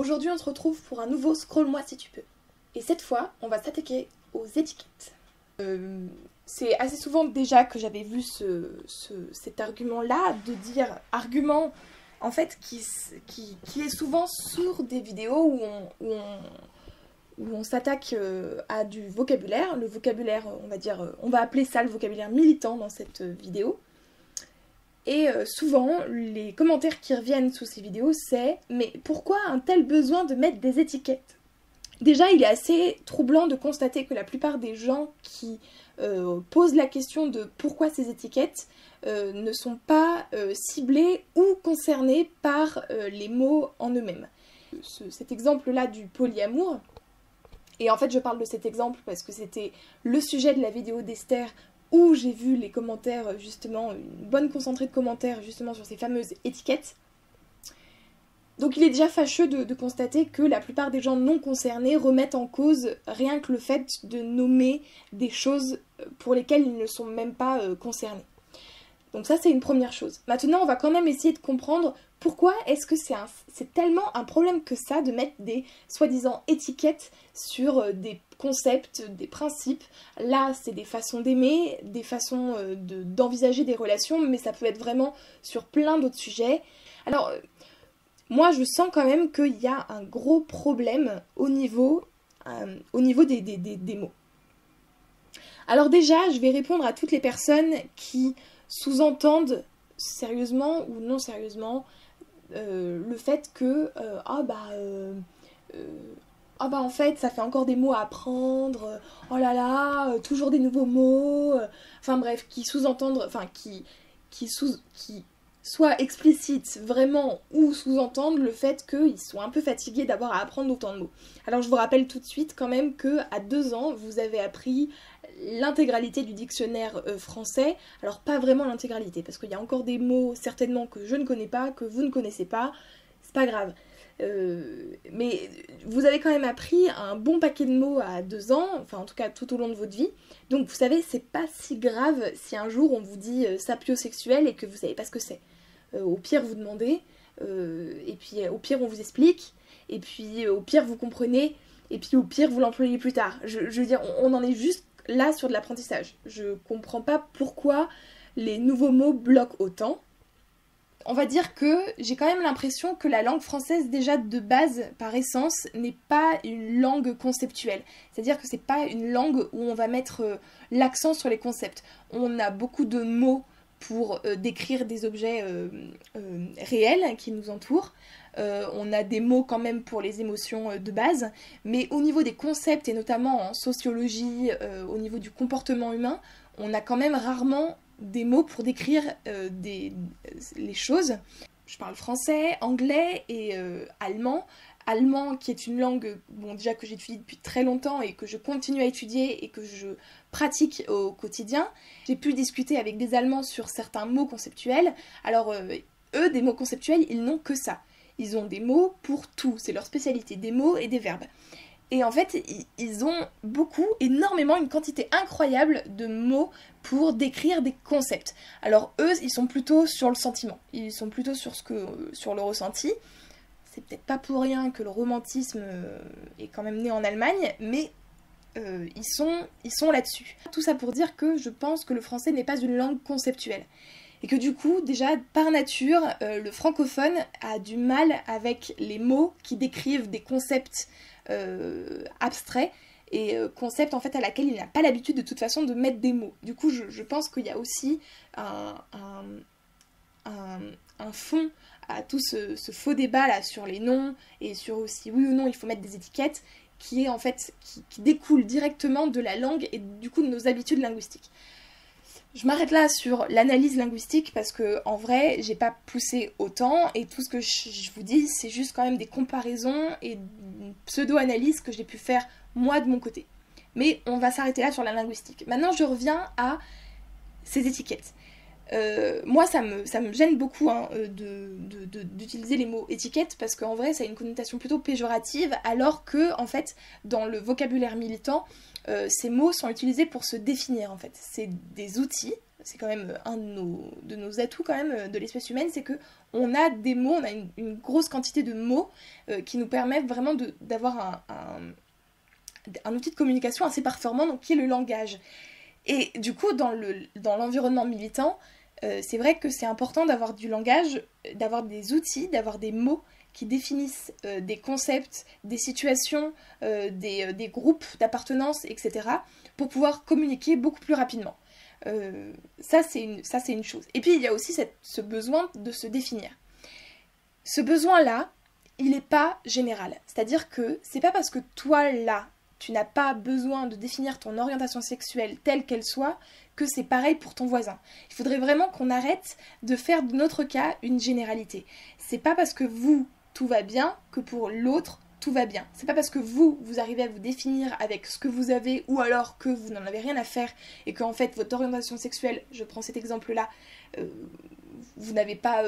Aujourd'hui on se retrouve pour un nouveau Scroll-moi si tu peux. Et cette fois, on va s'attaquer aux étiquettes. C'est assez souvent déjà que j'avais vu cet argument-là, de dire argument en fait qui est souvent sur des vidéos où on s'attaque à du vocabulaire. Le vocabulaire, on va dire, on va appeler ça le vocabulaire militant dans cette vidéo. Et souvent, les commentaires qui reviennent sous ces vidéos, c'est « Mais pourquoi un tel besoin de mettre des étiquettes ?» Déjà, il est assez troublant de constater que la plupart des gens qui posent la question de pourquoi ces étiquettes ne sont pas ciblés ou concernés par les mots en eux-mêmes. Cet exemple-là du polyamour, et en fait je parle de cet exemple parce que c'était le sujet de la vidéo d'Esther où j'ai vu les commentaires, justement, une bonne concentrée de commentaires justement sur ces fameuses étiquettes. Donc il est déjà fâcheux de constater que la plupart des gens non concernés remettent en cause rien que le fait de nommer des choses pour lesquelles ils ne sont même pas concernés. Donc ça c'est une première chose. Maintenant on va quand même essayer de comprendre pourquoi est-ce que c'est tellement un problème que ça de mettre des soi-disant étiquettes sur des concepts, des principes. Là c'est des façons d'aimer, des façons d'envisager des relations, mais ça peut être vraiment sur plein d'autres sujets. Alors moi je sens quand même qu'il y a un gros problème au niveau des mots. Alors déjà je vais répondre à toutes les personnes qui sous-entendent sérieusement ou non sérieusement le fait que en fait ça fait encore des mots à apprendre, oh là là, toujours des nouveaux mots, enfin bref, qui sous-entendent, enfin qui soit explicitent vraiment ou sous-entendent le fait qu'ils sont un peu fatigués d'avoir à apprendre autant de mots. Alors je vous rappelle tout de suite quand même qu'à 2 ans, vous avez appris l'intégralité du dictionnaire français. Alors pas vraiment l'intégralité, parce qu'il y a encore des mots certainement que je ne connais pas, que vous ne connaissez pas, c'est pas grave. Mais vous avez quand même appris un bon paquet de mots à 2 ans, enfin en tout cas tout au long de votre vie. Donc vous savez, c'est pas si grave si un jour on vous dit sapiosexuel et que vous savez pas ce que c'est. Au pire vous demandez, et puis au pire on vous explique, et puis au pire vous comprenez, et puis au pire vous l'employez plus tard. Je veux dire, on en est juste là sur de l'apprentissage. Je comprends pas pourquoi les nouveaux mots bloquent autant. On va dire que j'ai quand même l'impression que la langue française, déjà de base, par essence, n'est pas une langue conceptuelle. C'est-à-dire que c'est pas une langue où on va mettre l'accent sur les concepts. On a beaucoup de mots pour décrire des objets réels qui nous entourent. On a des mots quand même pour les émotions de base, mais au niveau des concepts, et notamment en sociologie, au niveau du comportement humain, on a quand même rarement des mots pour décrire les choses. Je parle français, anglais et allemand. Allemand qui est une langue déjà que j'étudie depuis très longtemps et que je continue à étudier et que je pratique au quotidien. J'ai pu discuter avec des Allemands sur certains mots conceptuels. Alors eux, des mots conceptuels, ils n'ont que ça. Ils ont des mots pour tout, c'est leur spécialité, des mots et des verbes. Et en fait, ils ont énormément, une quantité incroyable de mots pour décrire des concepts. Alors eux, ils sont plutôt sur le sentiment, ils sont plutôt sur le ressenti. C'est peut-être pas pour rien que le romantisme est quand même né en Allemagne, mais ils sont là-dessus. Tout ça pour dire que je pense que le français n'est pas une langue conceptuelle. Et que du coup, déjà, par nature, le francophone a du mal avec les mots qui décrivent des concepts abstraits et concepts en fait à laquelle il n'a pas l'habitude de toute façon de mettre des mots. Du coup, je pense qu'il y a aussi un fond à tout ce faux débat là sur les noms et sur aussi oui ou non il faut mettre des étiquettes qui est en fait qui découle directement de la langue et du coup de nos habitudes linguistiques. Je m'arrête là sur l'analyse linguistique parce que en vrai j'ai pas poussé autant et tout ce que je vous dis c'est juste quand même des comparaisons et une pseudo-analyse que j'ai pu faire moi de mon côté. Mais on va s'arrêter là sur la linguistique. Maintenant je reviens à ces étiquettes. Moi ça me gêne beaucoup d'utiliser les mots étiquette parce qu'en vrai ça a une connotation plutôt péjorative alors que en fait dans le vocabulaire militant ces mots sont utilisés pour se définir en fait. C'est des outils c'est quand même un de nos atouts quand même de l'espèce humaine, c'est que on a des mots, on a une grosse quantité de mots qui nous permettent vraiment d'avoir un outil de communication assez performant, donc qui est le langage. Et du coup, dans l'environnement militant, c'est vrai que c'est important d'avoir du langage, d'avoir des outils, d'avoir des mots qui définissent des concepts, des situations, des groupes d'appartenance, etc., pour pouvoir communiquer beaucoup plus rapidement. Ça, c'est une chose. Et puis, il y a aussi ce besoin de se définir. Ce besoin-là, il n'est pas général. C'est-à-dire que c'est pas parce que toi, là, tu n'as pas besoin de définir ton orientation sexuelle telle qu'elle soit, que c'est pareil pour ton voisin. Il faudrait vraiment qu'on arrête de faire de notre cas une généralité. C'est pas parce que vous, tout va bien, que pour l'autre, tout va bien. C'est pas parce que vous arrivez à vous définir avec ce que vous avez, ou alors que vous n'en avez rien à faire, et qu'en fait, votre orientation sexuelle, je prends cet exemple-là, vous n'avez pas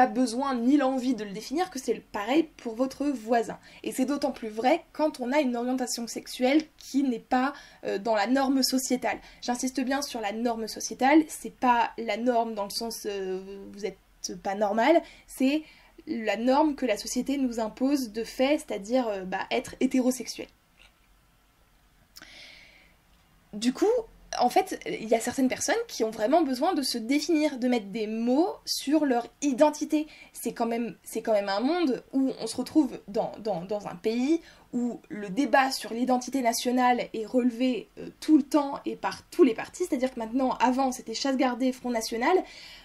besoin ni l'envie de le définir, que c'est pareil pour votre voisin. Et c'est d'autant plus vrai quand on a une orientation sexuelle qui n'est pas dans la norme sociétale. J'insiste bien sur la norme sociétale, c'est pas la norme dans le sens vous êtes pas normal, c'est la norme que la société nous impose de fait, c'est-à-dire être hétérosexuel. Du coup, en fait, il y a certaines personnes qui ont vraiment besoin de se définir, de mettre des mots sur leur identité. C'est quand même un monde où on se retrouve dans un pays où le débat sur l'identité nationale est relevé tout le temps et par tous les partis. C'est-à-dire que maintenant, avant, c'était chasse gardée, Front National.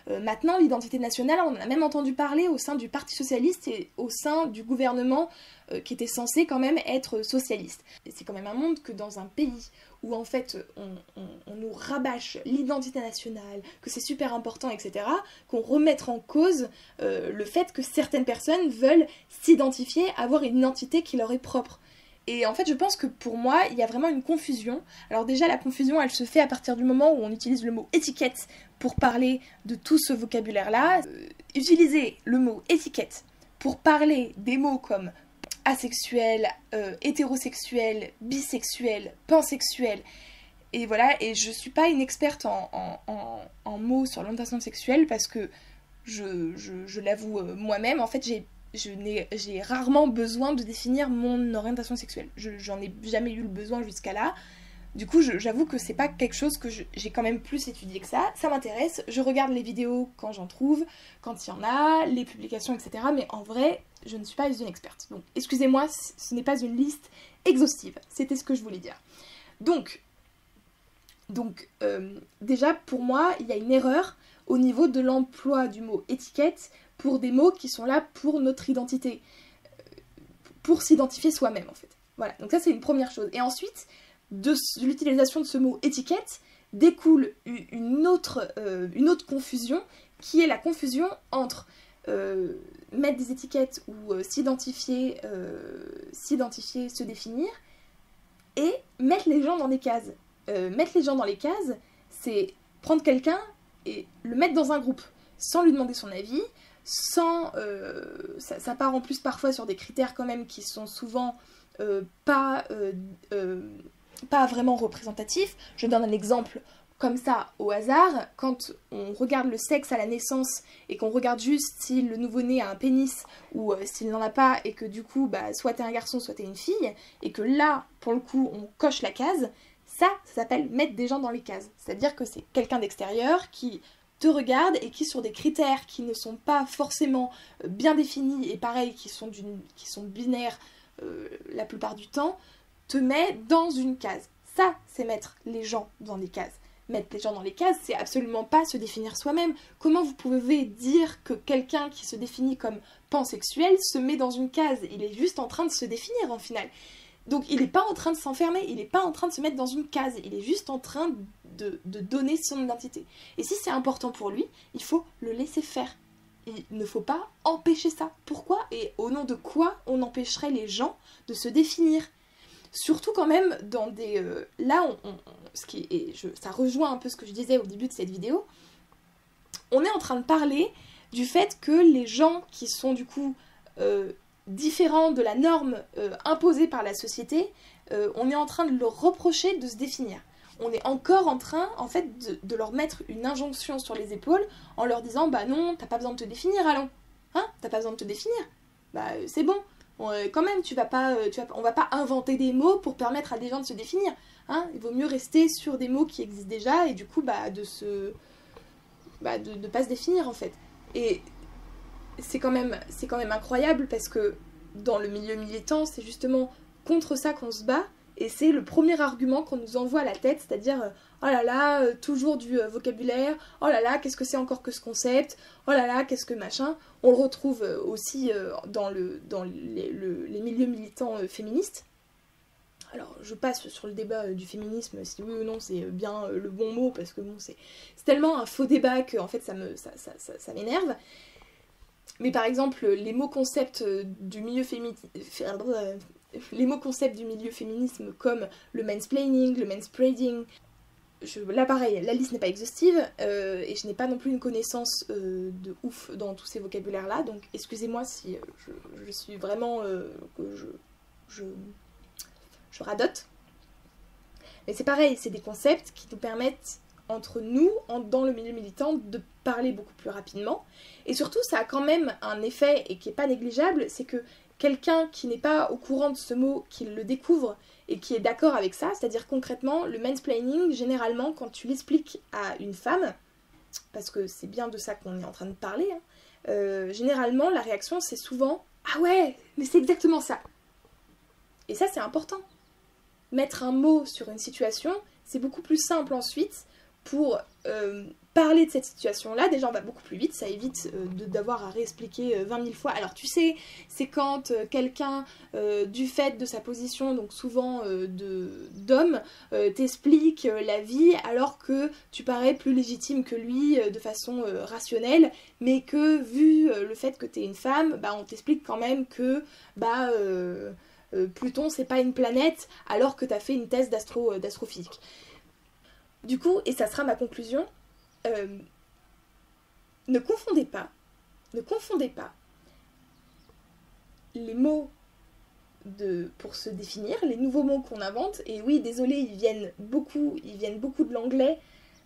Maintenant, l'identité nationale, on en a même entendu parler au sein du Parti Socialiste et au sein du gouvernement qui était censé quand même être socialiste. Et c'est quand même un monde que dans un pays où en fait on nous rabâche l'identité nationale, que c'est super important, etc., qu'on remette en cause le fait que certaines personnes veulent s'identifier, avoir une identité qui leur est propre. Et en fait, je pense que pour moi, il y a vraiment une confusion. Alors déjà, la confusion, elle se fait à partir du moment où on utilise le mot étiquette pour parler de tout ce vocabulaire-là. Utiliser le mot étiquette pour parler des mots comme asexuel, hétérosexuel, bisexuel, pansexuel, et voilà, et je suis pas une experte en mots sur l'orientation sexuelle parce que je l'avoue moi-même, en fait j'ai rarement besoin de définir mon orientation sexuelle. J'en ai jamais eu le besoin jusqu'à là. Du coup, j'avoue que c'est pas quelque chose que j'ai quand même plus étudié que ça. Ça m'intéresse, je regarde les vidéos quand j'en trouve, quand il y en a, les publications, etc. Mais en vrai, je ne suis pas une experte. Donc, excusez-moi, ce n'est pas une liste exhaustive. C'était ce que je voulais dire. Donc déjà, pour moi, il y a une erreur au niveau de l'emploi du mot étiquette pour des mots qui sont là pour notre identité, pour s'identifier soi-même, en fait. Voilà, donc ça, c'est une première chose. Et ensuite, de l'utilisation de ce mot étiquette découle une autre confusion, qui est la confusion entre mettre des étiquettes ou s'identifier, se définir, et mettre les gens dans des cases. Mettre les gens dans les cases, c'est prendre quelqu'un et le mettre dans un groupe, sans lui demander son avis, sans... ça part en plus parfois sur des critères quand même qui sont souvent pas vraiment représentatifs. Je donne un exemple comme ça au hasard. Quand on regarde le sexe à la naissance et qu'on regarde juste si le nouveau-né a un pénis ou s'il n'en a pas, et que du coup soit t'es un garçon soit t'es une fille, et que là pour le coup on coche la case, ça s'appelle mettre des gens dans les cases. C'est-à-dire que c'est quelqu'un d'extérieur qui te regarde et qui, sur des critères qui ne sont pas forcément bien définis, et pareil, qui sont binaires la plupart du temps, te met dans une case. Ça, c'est mettre les gens dans des cases. Mettre les gens dans les cases, c'est absolument pas se définir soi-même. Comment vous pouvez dire que quelqu'un qui se définit comme pansexuel se met dans une case? Il est juste en train de se définir, en final. Donc il n'est pas en train de s'enfermer, il n'est pas en train de se mettre dans une case, il est juste en train de donner son identité. Et si c'est important pour lui, il faut le laisser faire. Il ne faut pas empêcher ça. Pourquoi et au nom de quoi on empêcherait les gens de se définir? Surtout quand même dans des... ça rejoint un peu ce que je disais au début de cette vidéo. On est en train de parler du fait que les gens qui sont du coup... différents de la norme imposée par la société, on est en train de leur reprocher de se définir. on est encore en train, en fait, de leur mettre une injonction sur les épaules en leur disant, bah non, t'as pas besoin de te définir, allons. Hein, t'as pas besoin de te définir. Bah c'est bon. Quand même, on va pas inventer des mots pour permettre à des gens de se définir. Hein, il vaut mieux rester sur des mots qui existent déjà et du coup, de pas se définir en fait. Et c'est quand même incroyable parce que dans le milieu militant, c'est justement contre ça qu'on se bat. Et c'est le premier argument qu'on nous envoie à la tête, c'est-à-dire oh là là, toujours du vocabulaire, oh là là, qu'est-ce que c'est encore que ce concept, oh là là, qu'est-ce que machin. On le retrouve aussi dans les milieux militants féministes. Alors je passe sur le débat du féminisme, si oui ou non c'est bien le bon mot, parce que bon, c'est tellement un faux débat que en fait ça m'énerve. Mais par exemple, les mots concepts du milieu féminisme comme le mansplaining, le manspreading, là pareil, la liste n'est pas exhaustive et je n'ai pas non plus une connaissance de ouf dans tous ces vocabulaires-là, donc excusez-moi si je suis vraiment... je radote. Mais c'est pareil, c'est des concepts qui nous permettent, entre nous, dans le milieu militant, de parler beaucoup plus rapidement. Et surtout, ça a quand même un effet, et qui n'est pas négligeable, c'est que quelqu'un qui n'est pas au courant de ce mot, qui le découvre, et qui est d'accord avec ça, c'est-à-dire concrètement, le mansplaining, généralement, quand tu l'expliques à une femme, parce que c'est bien de ça qu'on est en train de parler, hein, généralement, la réaction, c'est souvent « Ah ouais, mais c'est exactement ça !» Et ça, c'est important. Mettre un mot sur une situation, c'est beaucoup plus simple ensuite pour parler de cette situation-là. Déjà, on va beaucoup plus vite, ça évite d'avoir à réexpliquer 20 000 fois. Alors, tu sais, c'est quand quelqu'un, du fait de sa position, donc souvent d'homme, t'explique la vie alors que tu parais plus légitime que lui de façon rationnelle, mais que, vu le fait que t'es une femme, bah, on t'explique quand même que... Pluton c'est pas une planète alors que t'as fait une thèse d'astrophysique. Du coup, et ça sera ma conclusion, ne confondez pas les mots pour se définir, les nouveaux mots qu'on invente, et oui, désolé, ils viennent beaucoup de l'anglais.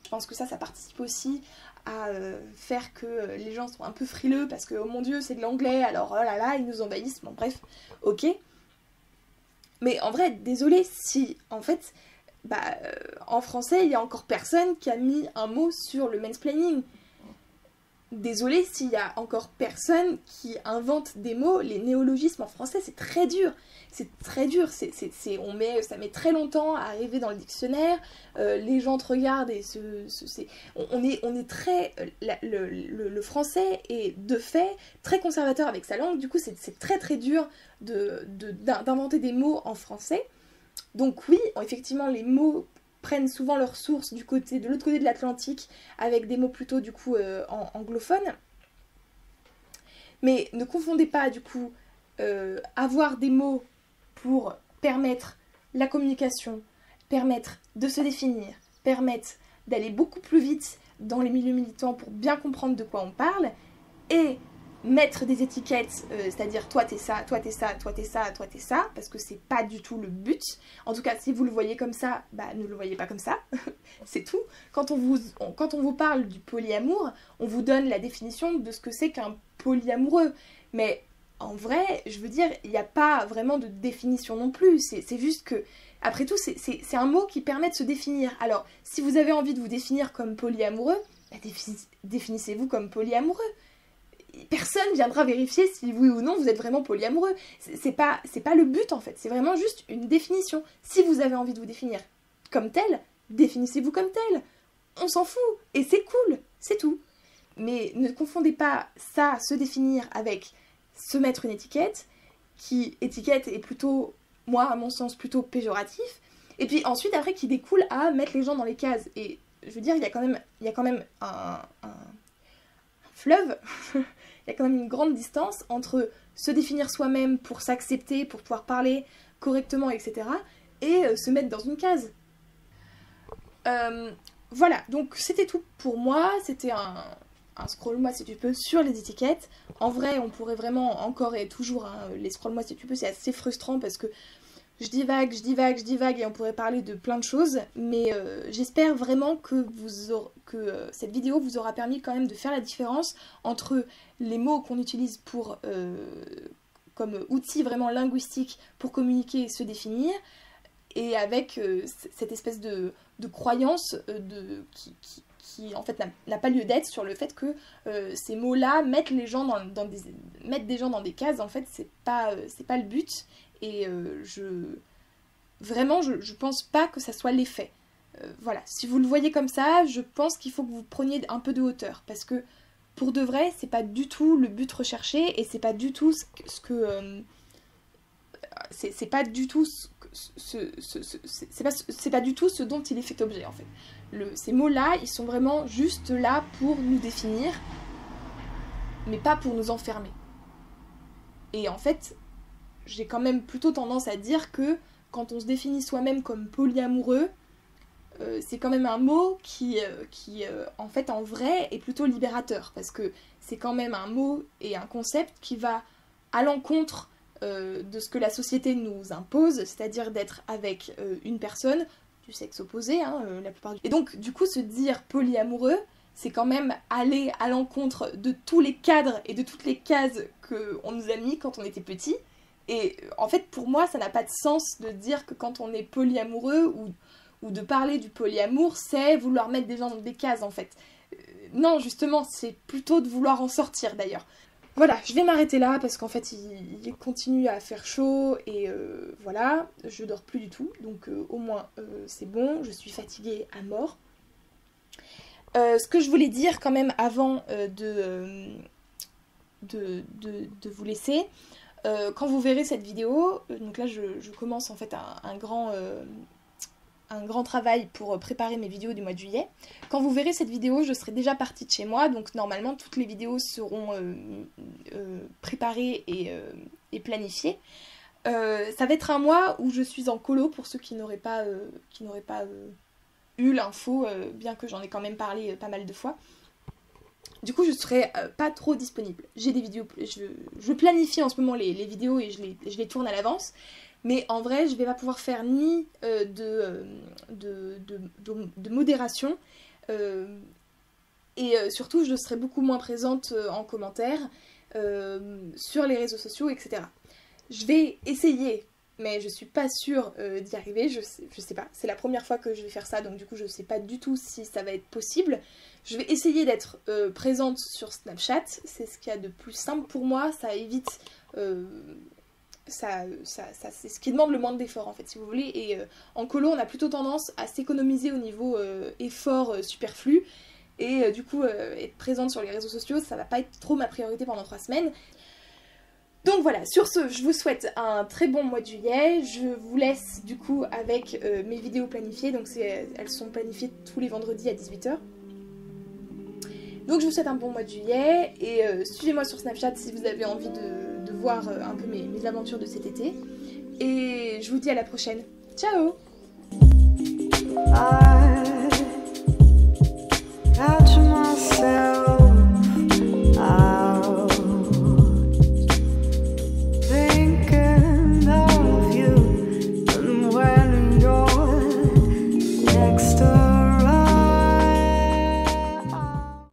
Je pense que ça participe aussi à faire que les gens sont un peu frileux parce que, oh mon dieu, c'est de l'anglais, alors oh là là, ils nous envahissent, bon bref, ok. Mais en vrai, désolé si, en fait, en français, il y a encore personne qui a mis un mot sur le mansplaining. Désolé s'il y a encore personne qui invente des mots. Les néologismes en français, c'est très dur. C'est très dur. Ça met très longtemps à arriver dans le dictionnaire. Les gens te regardent et on est très... Le français est de fait très conservateur avec sa langue. Du coup, c'est très très dur d'inventer des mots en français. Donc oui, effectivement, les mots prennent souvent leur source de l'autre côté de l'Atlantique, avec des mots plutôt du coup anglophones. Mais ne confondez pas du coup avoir des mots pour permettre la communication, permettre de se définir, permettre d'aller beaucoup plus vite dans les milieux militants pour bien comprendre de quoi on parle, et mettre des étiquettes, c'est-à-dire toi t'es ça, toi t'es ça, toi t'es ça, toi t'es ça, parce que c'est pas du tout le but. En tout cas, si vous le voyez comme ça, ne le voyez pas comme ça, c'est tout. Quand on vous parle du polyamour, on vous donne la définition de ce que c'est qu'un polyamoureux. Mais en vrai, je veux dire, il n'y a pas vraiment de définition non plus, c'est juste que, après tout, c'est un mot qui permet de se définir. Alors, si vous avez envie de vous définir comme polyamoureux, définissez-vous comme polyamoureux. Personne viendra vérifier si oui ou non vous êtes vraiment polyamoureux. C'est pas le but en fait, c'est vraiment juste une définition. Si vous avez envie de vous définir comme tel, définissez-vous comme tel. On s'en fout, et c'est cool, c'est tout. Mais ne confondez pas ça, se définir, avec se mettre une étiquette, qui, étiquette, est plutôt, moi à mon sens, plutôt péjoratif, et puis ensuite après qui découle à mettre les gens dans les cases. Et je veux dire, il y a quand même un fleuve, il y a quand même une grande distance entre se définir soi-même pour s'accepter, pour pouvoir parler correctement, etc. et se mettre dans une case. Voilà, donc c'était tout pour moi, c'était un scroll-moi si tu peux sur les étiquettes. En vrai, on pourrait vraiment encore et toujours, hein, les scroll-moi si tu peux, c'est assez frustrant parce que Je divague et on pourrait parler de plein de choses, mais j'espère vraiment que, cette vidéo vous aura permis quand même de faire la différence entre les mots qu'on utilise pour, comme outil vraiment linguistique pour communiquer et se définir, et avec cette espèce de croyance qui en fait n'a pas lieu d'être sur le fait que ces mots-là mettent les gens mettent des gens dans des cases. En fait, c'est pas le but. Et vraiment, je pense pas que ça soit l'effet. Voilà, si vous le voyez comme ça, je pense qu'il faut que vous preniez un peu de hauteur, parce que pour de vrai, c'est pas du tout le but recherché, et c'est pas du tout c'est pas du tout c'est pas du tout ce dont il est fait objet en fait. Ces mots-là, ils sont vraiment juste là pour nous définir, mais pas pour nous enfermer. Et en fait, j'ai quand même plutôt tendance à dire que quand on se définit soi-même comme polyamoureux, c'est quand même un mot qui en fait, en vrai, est plutôt libérateur, parce que c'est quand même un mot et un concept qui va à l'encontre de ce que la société nous impose, c'est-à-dire d'être avec une personne du sexe opposé, hein, la plupart du... Et donc, du coup, se dire polyamoureux, c'est quand même aller à l'encontre de tous les cadres et de toutes les cases qu'on nous a mis quand on était petit. Et en fait, pour moi, ça n'a pas de sens de dire que quand on est polyamoureux ou de parler du polyamour, c'est vouloir mettre des gens dans des cases, en fait. Non, justement, c'est plutôt de vouloir en sortir, d'ailleurs. Voilà, je vais m'arrêter là, parce qu'en fait, il continue à faire chaud, et voilà, je dors plus du tout, donc au moins, c'est bon, je suis fatiguée à mort. Ce que je voulais dire quand même avant de vous laisser... quand vous verrez cette vidéo, donc là je commence en fait un grand travail pour préparer mes vidéos du mois de juillet. Quand vous verrez cette vidéo, je serai déjà partie de chez moi, donc normalement toutes les vidéos seront préparées et planifiées. Ça va être un mois où je suis en colo, pour ceux qui n'auraient pas eu l'info, bien que j'en ai quand même parlé pas mal de fois. Du coup, je serai pas trop disponible. J'ai des vidéos, je planifie en ce moment les vidéos et je les tourne à l'avance. Mais en vrai, je vais pas pouvoir faire ni de modération. Et surtout, je serai beaucoup moins présente en commentaire, sur les réseaux sociaux, etc. Je vais essayer, mais je suis pas sûre d'y arriver. Je sais pas. C'est la première fois que je vais faire ça, donc du coup, je sais pas du tout si ça va être possible. Je vais essayer d'être présente sur Snapchat, c'est ce qu'il y a de plus simple pour moi, ça évite, c'est ce qui demande le moins d'effort en fait, si vous voulez, et en colo on a plutôt tendance à s'économiser au niveau effort superflu, et du coup être présente sur les réseaux sociaux, ça va pas être trop ma priorité pendant 3 semaines. Donc voilà, sur ce, je vous souhaite un très bon mois de juillet, je vous laisse du coup avec mes vidéos planifiées, donc elles sont planifiées tous les vendredis à 18 h. Donc je vous souhaite un bon mois de juillet, et suivez-moi sur Snapchat si vous avez envie de voir un peu mes aventures de cet été. Et je vous dis à la prochaine. Ciao!